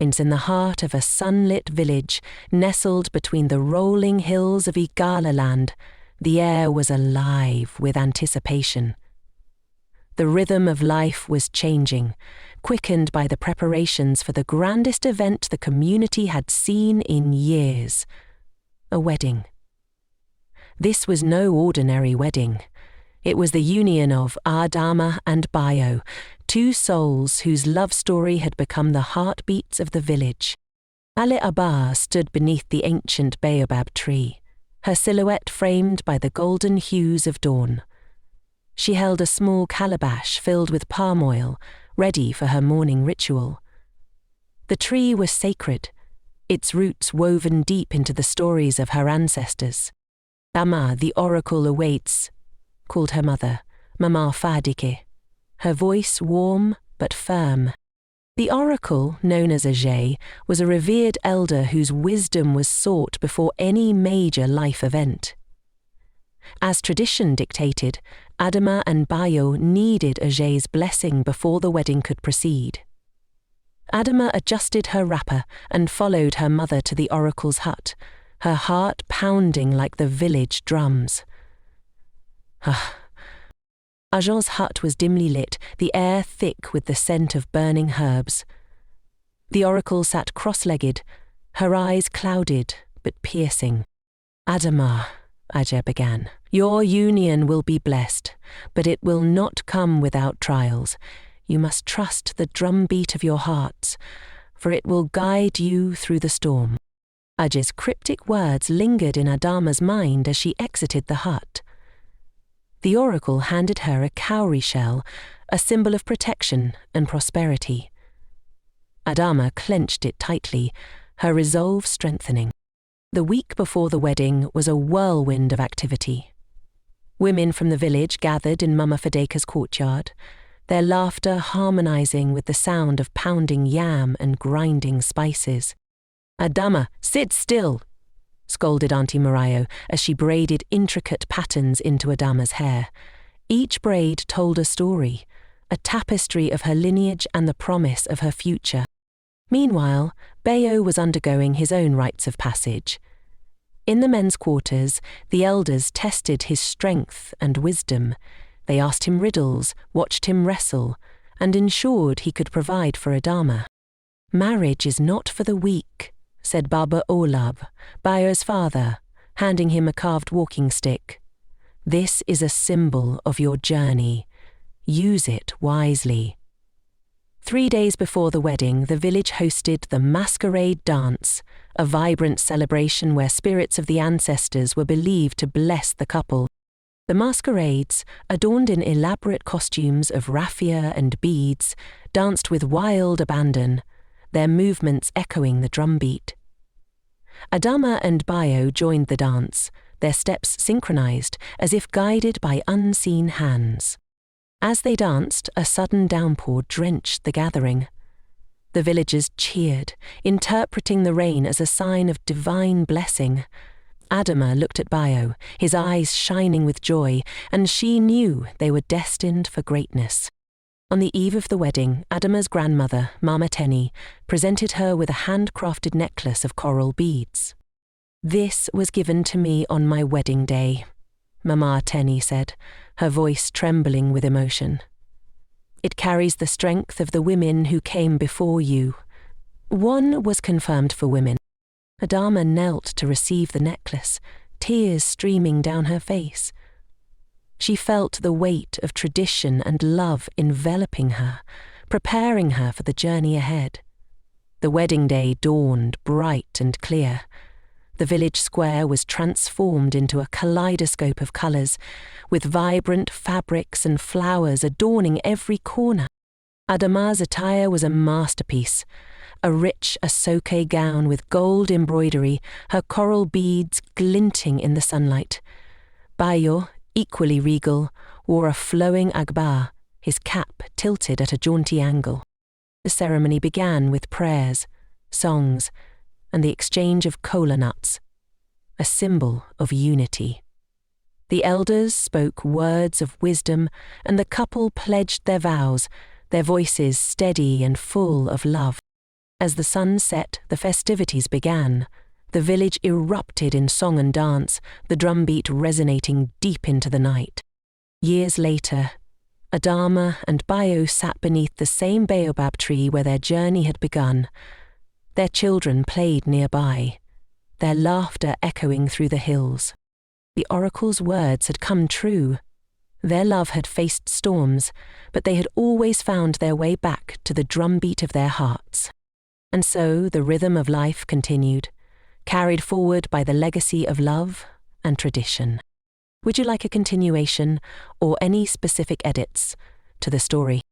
In the heart of a sunlit village, nestled between the rolling hills of Igalaland, the air was alive with anticipation. The rhythm of life was changing, quickened by the preparations for the grandest event the community had seen in years: a wedding. This was no ordinary wedding. It was the union of Adama and Bayo, two souls whose love story had become the heartbeats of the village. Ali Abba stood beneath the ancient baobab tree, her silhouette framed by the golden hues of dawn. She held a small calabash filled with palm oil, ready for her morning ritual. The tree was sacred, its roots woven deep into the stories of her ancestors. Ama, the oracle, awaits, called her mother, Mama Fadike, her voice warm but firm. The oracle, known as Ajay, was a revered elder whose wisdom was sought before any major life event. As tradition dictated, Adama and Bayo needed Ajay's blessing before the wedding could proceed. Adama adjusted her wrapper and followed her mother to the oracle's hut, her heart pounding like the village drums. Ajay's hut was dimly lit, the air thick with the scent of burning herbs. The oracle sat cross-legged, her eyes clouded but piercing. Adama, Ajay began, your union will be blessed, but it will not come without trials. You must trust the drumbeat of your hearts, for it will guide you through the storm. Ajay's cryptic words lingered in Adama's mind as she exited the hut. The oracle handed her a cowrie shell, a symbol of protection and prosperity. Adama clenched it tightly, her resolve strengthening. The week before the wedding was a whirlwind of activity. Women from the village gathered in Mama Fadeka's courtyard, their laughter harmonizing with the sound of pounding yam and grinding spices. Adama, sit still, scolded Auntie Marayo as she braided intricate patterns into Adama's hair. Each braid told a story, a tapestry of her lineage and the promise of her future. Meanwhile, Bayo was undergoing his own rites of passage. In the men's quarters, the elders tested his strength and wisdom. They asked him riddles, watched him wrestle, and ensured he could provide for Adama. Marriage is not for the weak, said Baba Olab, Bayo's father, handing him a carved walking stick. This is a symbol of your journey. Use it wisely. 3 days before the wedding, the village hosted the Masquerade Dance, a vibrant celebration where spirits of the ancestors were believed to bless the couple. The masquerades, adorned in elaborate costumes of raffia and beads, danced with wild abandon, their movements echoing the drumbeat. Adama and Bayo joined the dance, their steps synchronized as if guided by unseen hands. As they danced, a sudden downpour drenched the gathering. The villagers cheered, interpreting the rain as a sign of divine blessing. Adama looked at Bayo, his eyes shining with joy, and she knew they were destined for greatness. On the eve of the wedding, Adama's grandmother, Mama Teni, presented her with a handcrafted necklace of coral beads. This was given to me on my wedding day, Mama Teni said, her voice trembling with emotion. It carries the strength of the women who came before you. One was confirmed for women. Adama knelt to receive the necklace, tears streaming down her face. She felt the weight of tradition and love enveloping her, preparing her for the journey ahead. The wedding day dawned bright and clear. The village square was transformed into a kaleidoscope of colours, with vibrant fabrics and flowers adorning every corner. Adama's attire was a masterpiece, a rich asoke gown with gold embroidery, her coral beads glinting in the sunlight. Bayo, equally regal, wore a flowing agba, his cap tilted at a jaunty angle. The ceremony began with prayers, songs, and the exchange of kola nuts, a symbol of unity. The elders spoke words of wisdom, and the couple pledged their vows, their voices steady and full of love. As the sun set, the festivities began. The village erupted in song and dance, the drumbeat resonating deep into the night. Years later, Adama and Bayo sat beneath the same baobab tree where their journey had begun. Their children played nearby, their laughter echoing through the hills. The oracle's words had come true. Their love had faced storms, but they had always found their way back to the drumbeat of their hearts. And so the rhythm of life continued, carried forward by the legacy of love and tradition. Would you like a continuation or any specific edits to the story?